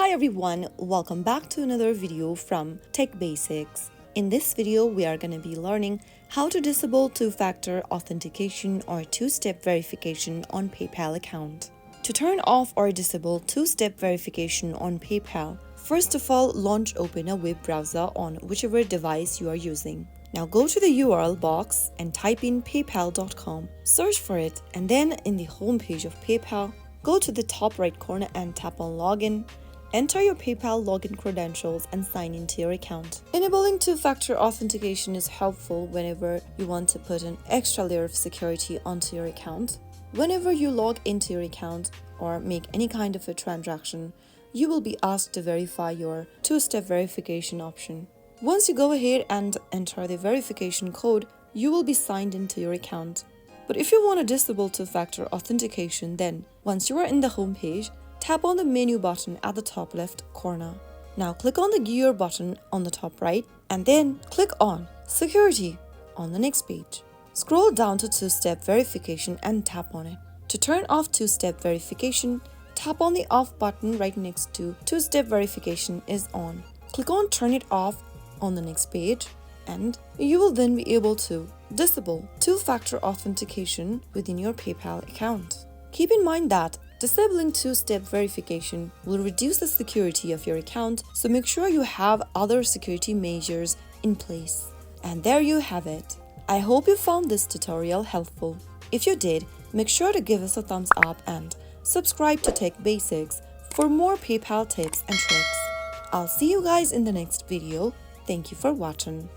Hi everyone, welcome back to another video from Tech Basics. In this video, we are going to be learning how to disable two-factor authentication or two-step verification on PayPal account. To turn off or disable two-step verification on PayPal, first of all, open a web browser on whichever device you are using. Now go to the URL box and type in paypal.com. Search for it, and then in the home page of PayPal, go to the top right corner and tap on Login. Enter your PayPal login credentials and sign into your account. Enabling two-factor authentication is helpful whenever you want to put an extra layer of security onto your account. Whenever you log into your account or make any kind of a transaction, you will be asked to verify your two-step verification option. Once you go ahead and enter the verification code, you will be signed into your account. But if you want to disable two-factor authentication, then once you are in the home page, tap on the menu button at the top left corner. Now click on the gear button on the top right and then click on Security on the next page. Scroll down to two-step verification and tap on it. To turn off two-step verification, tap on the off button right next to two-step verification is on. Click on Turn it off on the next page and you will then be able to disable two-factor authentication within your PayPal account. Keep in mind that disabling two-step verification will reduce the security of your account, so make sure you have other security measures in place. And there you have it. I hope you found this tutorial helpful. If you did, make sure to give us a thumbs up and subscribe to Tech Basics for more PayPal tips and tricks. I'll see you guys in the next video. Thank you for watching.